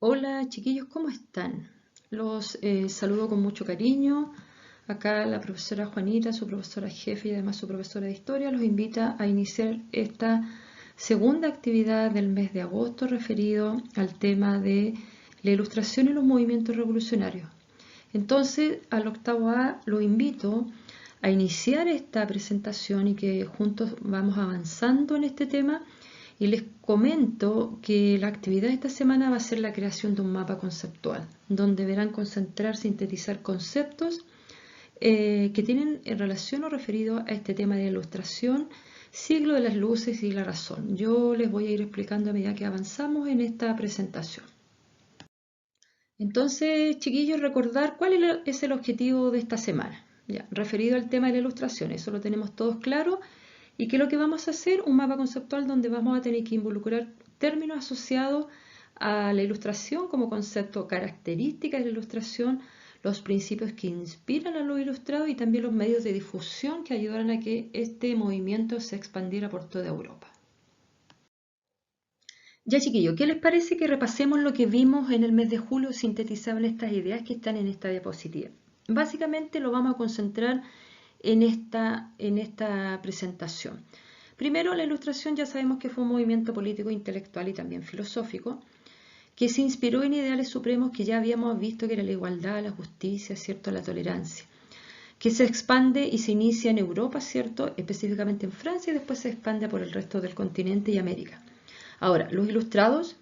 Hola chiquillos, ¿cómo están? Los saludo con mucho cariño. Acá la profesora Juanita, su profesora jefe y además su profesora de historia, los invita a iniciar esta segunda actividad del mes de agosto referido al tema de la ilustración y los movimientos revolucionarios. Entonces, al octavo A lo invito a iniciar esta presentación y que juntos vamos avanzando en este tema. Y les comento que la actividad de esta semana va a ser la creación de un mapa conceptual, donde deberán concentrar, sintetizar conceptos que tienen en relación o referido a este tema de ilustración, siglo de las luces y la razón. Yo les voy a ir explicando a medida que avanzamos en esta presentación. Entonces, chiquillos, recordar cuál es el objetivo de esta semana. Ya, referido al tema de la ilustración, eso lo tenemos todos claro. ¿Y qué es lo que vamos a hacer? Un mapa conceptual donde vamos a tener que involucrar términos asociados a la ilustración como concepto, características de la ilustración, los principios que inspiran a lo ilustrado y también los medios de difusión que ayudaran a que este movimiento se expandiera por toda Europa. Ya chiquillos, ¿qué les parece que repasemos lo que vimos en el mes de julio sintetizado en estas ideas que están en esta diapositiva? Básicamente lo vamos a concentrar en esta presentación. Primero, la ilustración ya sabemos que fue un movimiento político, intelectual y también filosófico que se inspiró en ideales supremos que ya habíamos visto que era la igualdad, la justicia, ¿cierto? La tolerancia, que se expande y se inicia en Europa, ¿cierto? Específicamente en Francia y después se expande por el resto del continente y América. Ahora, los ilustrados,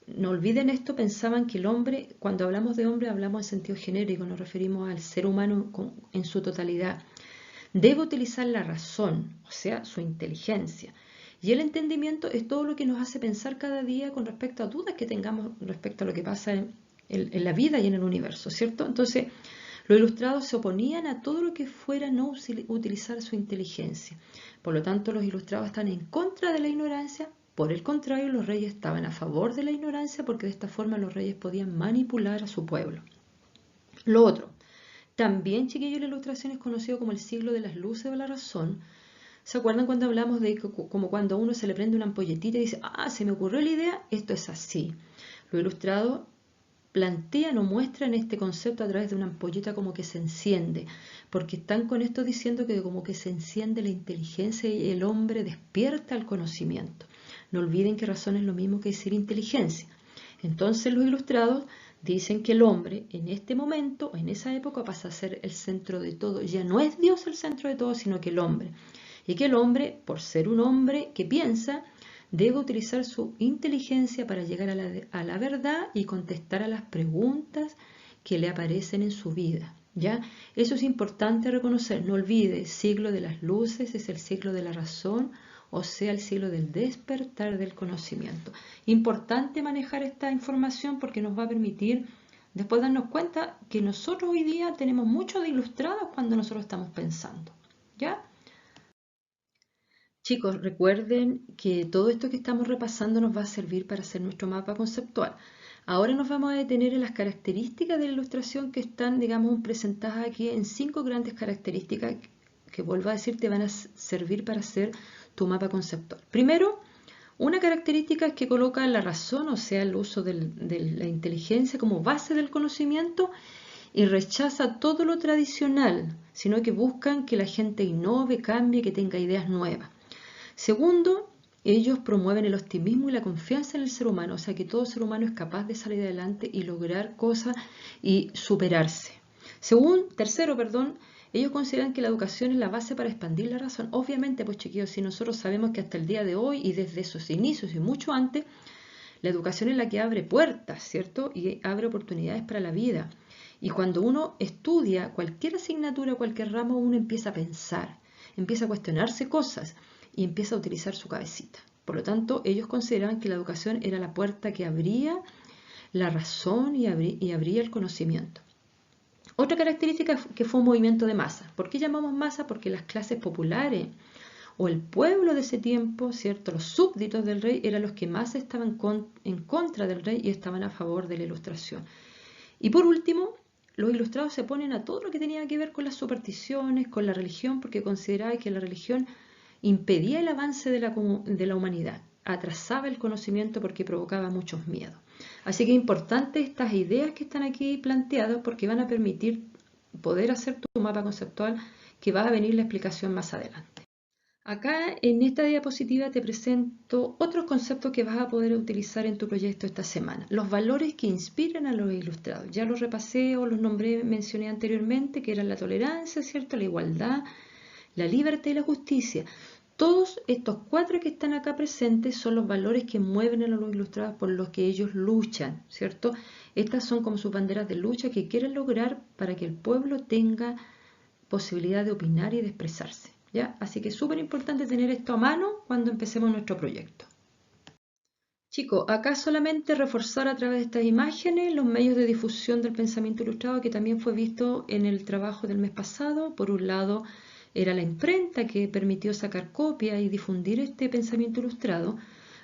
no olviden esto, pensaban que el hombre, cuando hablamos de hombre, hablamos en sentido genérico, nos referimos al ser humano en su totalidad. Debe utilizar la razón, o sea, su inteligencia. Y el entendimiento es todo lo que nos hace pensar cada día con respecto a dudas que tengamos respecto a lo que pasa en la vida y en el universo, ¿cierto? Entonces, los ilustrados se oponían a todo lo que fuera no utilizar su inteligencia. Por lo tanto, los ilustrados están en contra de la ignorancia. Por el contrario, los reyes estaban a favor de la ignorancia porque de esta forma los reyes podían manipular a su pueblo. Lo otro, también, chiquillos, la ilustración es conocido como el siglo de las luces de la razón. ¿Se acuerdan cuando hablamos de como cuando a uno se le prende una ampolletita y dice, se me ocurrió la idea, esto es así? Lo ilustrado plantean o muestran este concepto a través de una ampolleta como que se enciende, porque están con esto diciendo que como que se enciende la inteligencia y el hombre despierta el conocimiento. No olviden que razón es lo mismo que decir inteligencia. Entonces los ilustrados dicen que el hombre en este momento, en esa época, pasa a ser el centro de todo. Ya no es Dios el centro de todo, sino que el hombre. Y que el hombre, por ser un hombre que piensa, debe utilizar su inteligencia para llegar a la verdad y contestar a las preguntas que le aparecen en su vida. ¿Ya? Eso es importante reconocer. No olvide, siglo de las luces es el siglo de la razón, o sea, el siglo del despertar del conocimiento. Importante manejar esta información porque nos va a permitir después darnos cuenta que nosotros hoy día tenemos mucho de ilustrados cuando nosotros estamos pensando. ¿Ya? Chicos, recuerden que todo esto que estamos repasando nos va a servir para hacer nuestro mapa conceptual. Ahora nos vamos a detener en las características de la ilustración que están, digamos, presentadas aquí en 5 grandes características que, vuelvo a decir, te van a servir para hacer tu mapa conceptual. Primero, una característica es que coloca la razón, o sea, el uso de la inteligencia como base del conocimiento y rechaza todo lo tradicional, sino que buscan que la gente innove, cambie, que tenga ideas nuevas. Segundo, ellos promueven el optimismo y la confianza en el ser humano, o sea que todo ser humano es capaz de salir adelante y lograr cosas y superarse. Tercero, ellos consideran que la educación es la base para expandir la razón. Obviamente, pues chiquillos, si nosotros sabemos que hasta el día de hoy y desde esos inicios y mucho antes, la educación es la que abre puertas, ¿cierto? Y abre oportunidades para la vida. Y cuando uno estudia cualquier asignatura, cualquier ramo, uno empieza a pensar, empieza a cuestionarse cosas y empieza a utilizar su cabecita. Por lo tanto, ellos consideraban que la educación era la puerta que abría la razón y abría el conocimiento. Otra característica que fue un movimiento de masa. ¿Por qué llamamos masa? Porque las clases populares o el pueblo de ese tiempo, ¿cierto? Los súbditos del rey eran los que más estaban en contra del rey y estaban a favor de la ilustración. Y por último, los ilustrados se oponen a todo lo que tenía que ver con las supersticiones, con la religión, porque consideraban que la religión impedía el avance de la humanidad. atrasaba el conocimiento porque provocaba muchos miedos. Así que es importante estas ideas que están aquí planteadas porque van a permitir poder hacer tu mapa conceptual, que va a venir la explicación más adelante. Acá en esta diapositiva te presento otros conceptos que vas a poder utilizar en tu proyecto esta semana. Los valores que inspiran a los ilustrados. Ya los repasé o los nombré, mencioné anteriormente, que eran la tolerancia, ¿cierto? La igualdad, la libertad y la justicia. Todos estos 4 que están acá presentes son los valores que mueven a los ilustrados por los que ellos luchan, ¿cierto? Estas son como sus banderas de lucha que quieren lograr para que el pueblo tenga posibilidad de opinar y de expresarse, ¿ya? Así que es súper importante tener esto a mano cuando empecemos nuestro proyecto. Chicos, acá solamente reforzar a través de estas imágenes los medios de difusión del pensamiento ilustrado que también fue visto en el trabajo del mes pasado. Por un lado era la imprenta que permitió sacar copias y difundir este pensamiento ilustrado.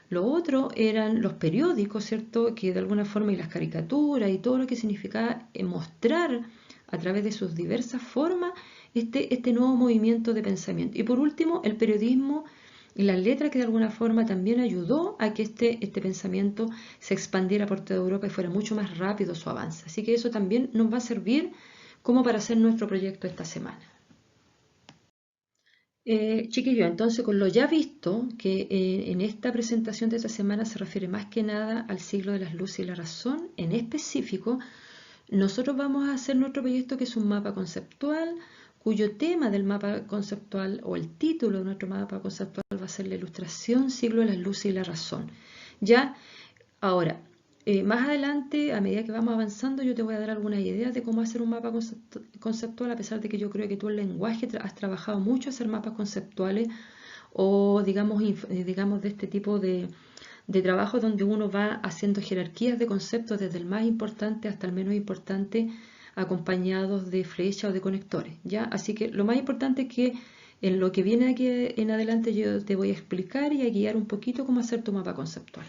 Lo otro eran los periódicos, ¿cierto? Que de alguna forma y las caricaturas y todo lo que significaba mostrar a través de sus diversas formas este nuevo movimiento de pensamiento. Y por último, el periodismo y las letras que de alguna forma también ayudó a que este pensamiento se expandiera por toda Europa y fuera mucho más rápido su avance. Así que eso también nos va a servir como para hacer nuestro proyecto esta semana. Chiquillos, entonces con lo ya visto, que en esta presentación de esta semana se refiere más que nada al siglo de las luces y la razón, en específico, nosotros vamos a hacer nuestro proyecto que es un mapa conceptual, cuyo tema del mapa conceptual o el título de nuestro mapa conceptual va a ser la ilustración, siglo de las luces y la razón. Ya, ahora, más adelante, a medida que vamos avanzando, yo te voy a dar algunas ideas de cómo hacer un mapa conceptual, a pesar de que yo creo que tú en lenguaje has trabajado mucho hacer mapas conceptuales o digamos de este tipo de trabajo donde uno va haciendo jerarquías de conceptos desde el más importante hasta el menos importante, acompañados de flechas o de conectores, ¿ya? Así que lo más importante es que en lo que viene aquí en adelante yo te voy a explicar y a guiar un poquito cómo hacer tu mapa conceptual.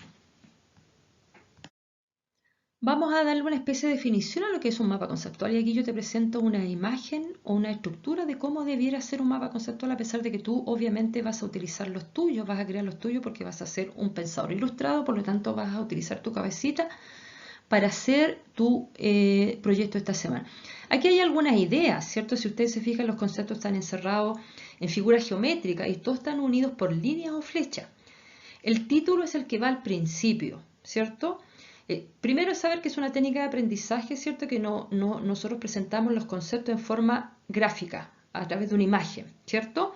Vamos a darle una especie de definición a lo que es un mapa conceptual y aquí yo te presento una imagen o una estructura de cómo debiera ser un mapa conceptual, a pesar de que tú obviamente vas a utilizar los tuyos, vas a crear los tuyos porque vas a ser un pensador ilustrado, por lo tanto vas a utilizar tu cabecita para hacer tu proyecto esta semana. Aquí hay algunas ideas, ¿cierto? Si ustedes se fijan, los conceptos están encerrados en figuras geométricas y todos están unidos por líneas o flechas. El título es el que va al principio, ¿cierto? Primero es saber que es una técnica de aprendizaje, ¿cierto? Que nosotros presentamos los conceptos en forma gráfica, a través de una imagen, ¿cierto?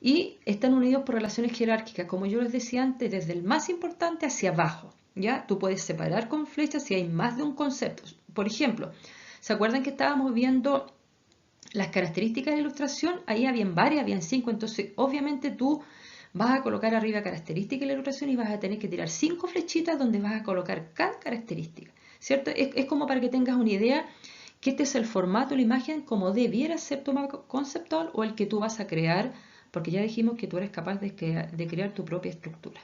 Y están unidos por relaciones jerárquicas, como yo les decía antes, desde el más importante hacia abajo, ¿ya? Tú puedes separar con flechas si hay más de un concepto. Por ejemplo, ¿se acuerdan que estábamos viendo las características de la ilustración? Ahí habían varias, habían 5, entonces obviamente tú vas a colocar arriba características de la ilustración y vas a tener que tirar 5 flechitas donde vas a colocar cada característica, ¿cierto? Es como para que tengas una idea que este es el formato, la imagen, como debiera ser tu mapa conceptual o el que tú vas a crear, porque ya dijimos que tú eres capaz de crear tu propia estructura.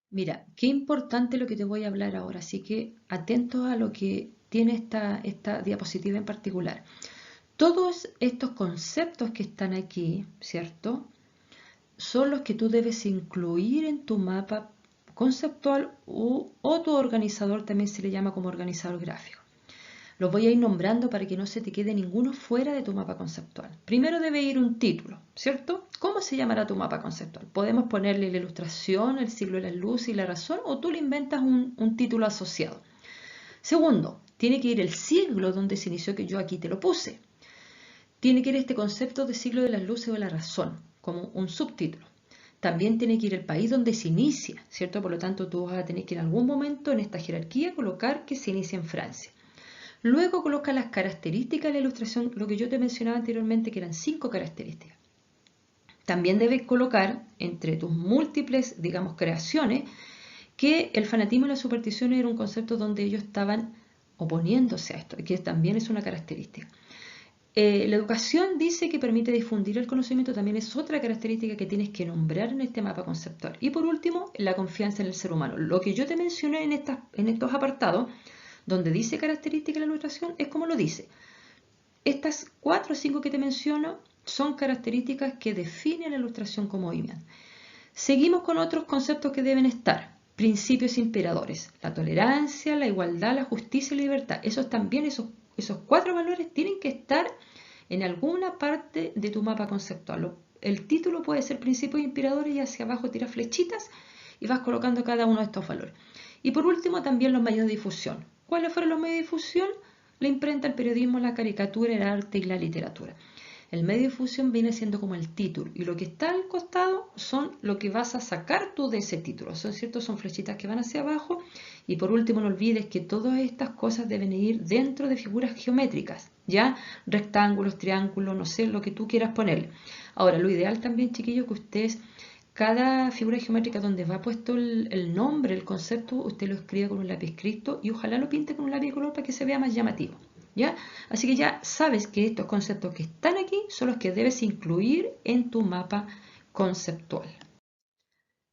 Mira, qué importante lo que te voy a hablar ahora, así que atentos a lo que tiene esta diapositiva en particular. Todos estos conceptos que están aquí, ¿cierto?, son los que tú debes incluir en tu mapa conceptual o tu organizador, también se le llama como organizador gráfico. Los voy a ir nombrando para que no se te quede ninguno fuera de tu mapa conceptual. Primero debe ir un título, ¿cierto? ¿Cómo se llamará tu mapa conceptual? Podemos ponerle la ilustración, el siglo de la luz y la razón, o tú le inventas un título asociado. Segundo, tiene que ir el siglo donde se inició, que yo aquí te lo puse. Tiene que ir este concepto de siglo de las luces o de la razón, como un subtítulo. También tiene que ir el país donde se inicia, ¿cierto? Por lo tanto, tú vas a tener que en algún momento en esta jerarquía colocar que se inicia en Francia. Luego coloca las características de la ilustración, lo que yo te mencionaba anteriormente, que eran 5 características. También debes colocar entre tus múltiples, digamos, creaciones, que el fanatismo y la superstición era un concepto donde ellos estaban oponiéndose a esto, que también es una característica. La educación dice que permite difundir el conocimiento, también es otra característica que tienes que nombrar en este mapa conceptual. Y por último, la confianza en el ser humano. Lo que yo te mencioné en estos apartados, donde dice característica de la ilustración, es como lo dice. Estas 4 o 5 que te menciono son características que definen la ilustración como movimiento. Seguimos con otros conceptos que deben estar. Principios inspiradores. La tolerancia, la igualdad, la justicia y la libertad. Esos 4 valores tienen que estar en alguna parte de tu mapa conceptual. El título puede ser principios inspiradores y hacia abajo tiras flechitas y vas colocando cada uno de estos valores. Y por último también los medios de difusión. ¿Cuáles fueron los medios de difusión? La imprenta, el periodismo, la caricatura, el arte y la literatura. El medio de difusión viene siendo como el título y lo que está al costado son lo que vas a sacar tú de ese título. Son flechitas que van hacia abajo y por último no olvides que todas estas cosas deben ir dentro de figuras geométricas, ¿ya? Rectángulos, triángulos, no sé, lo que tú quieras ponerle. Ahora, lo ideal también, chiquillos, que ustedes, cada figura geométrica donde va puesto el nombre, el concepto, usted lo escriba con un lápiz cripto y ojalá lo pinte con un lápiz de color para que se vea más llamativo. ¿Ya? Así que ya sabes que estos conceptos que están aquí son los que debes incluir en tu mapa conceptual.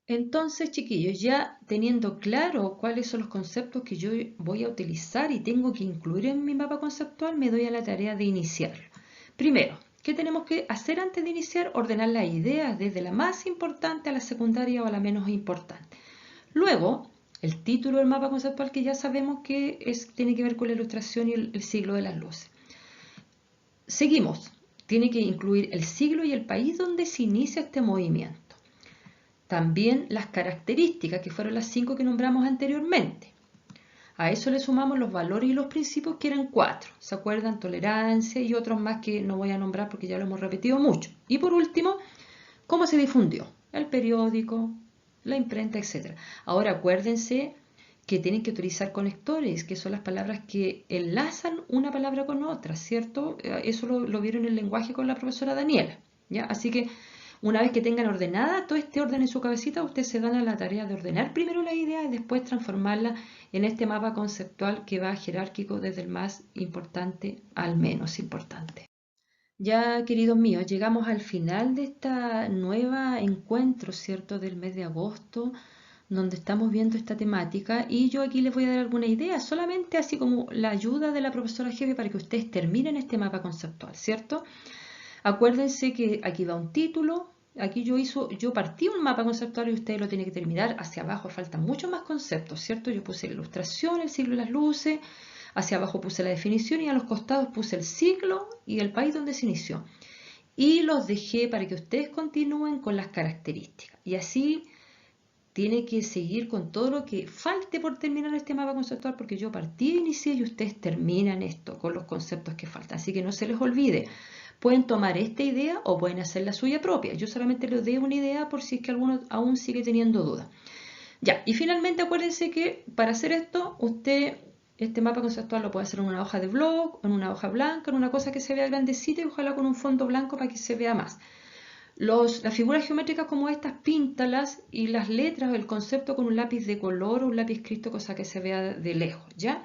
Entonces, chiquillos, ya teniendo claro cuáles son los conceptos que yo voy a utilizar y tengo que incluir en mi mapa conceptual, me doy a la tarea de iniciarlo. Primero, ¿qué tenemos que hacer antes de iniciar? Ordenar las ideas desde la más importante a la secundaria o a la menos importante. Luego, el título del mapa conceptual que ya sabemos que tiene que ver con la ilustración y el siglo de las luces. Seguimos. Tiene que incluir el siglo y el país donde se inicia este movimiento. También las características, que fueron las 5 que nombramos anteriormente. A eso le sumamos los valores y los principios, que eran 4. ¿Se acuerdan? Tolerancia y otros más que no voy a nombrar porque ya lo hemos repetido mucho. Y por último, ¿cómo se difundió? El periódico, la imprenta, etc. Ahora acuérdense que tienen que utilizar conectores, que son las palabras que enlazan una palabra con otra, ¿cierto? Eso lo vieron en el lenguaje con la profesora Daniela, ¿ya? Así que una vez que tengan ordenada todo este orden en su cabecita, ustedes se dan a la tarea de ordenar primero la idea y después transformarla en este mapa conceptual que va jerárquico desde el más importante al menos importante. Ya, queridos míos, llegamos al final de esta nueva encuentro, ¿cierto?, del mes de agosto, donde estamos viendo esta temática y yo aquí les voy a dar alguna idea, solamente así como la ayuda de la profesora Jefe para que ustedes terminen este mapa conceptual, ¿cierto? Acuérdense que aquí va un título, aquí yo partí un mapa conceptual y ustedes lo tienen que terminar. Hacia abajo faltan muchos más conceptos, ¿cierto? Yo puse la ilustración, el siglo de las luces, hacia abajo puse la definición y a los costados puse el siglo y el país donde se inició. Y los dejé para que ustedes continúen con las características. Y así tiene que seguir con todo lo que falte por terminar este mapa conceptual, porque yo partí, inicié y ustedes terminan esto con los conceptos que faltan. Así que no se les olvide. Pueden tomar esta idea o pueden hacer la suya propia. Yo solamente les doy una idea por si es que alguno aún sigue teniendo dudas. Ya, y finalmente acuérdense que para hacer esto, este mapa conceptual lo puede hacer en una hoja de blog, en una hoja blanca, en una cosa que se vea grandecita y ojalá con un fondo blanco para que se vea más. Las figuras geométricas como estas, píntalas, y las letras, el concepto con un lápiz de color o un lápiz escrito, cosa que se vea de lejos, ¿ya?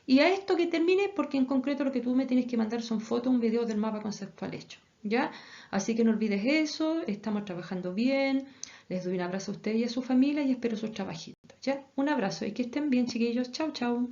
Y a esto que termine, porque en concreto lo que tú me tienes que mandar son fotos, un video del mapa conceptual hecho, ¿ya? Así que no olvides eso, estamos trabajando bien, les doy un abrazo a ustedes y a su familia y espero sus trabajitos, ¿ya? Un abrazo y que estén bien, chiquillos, chao, chao.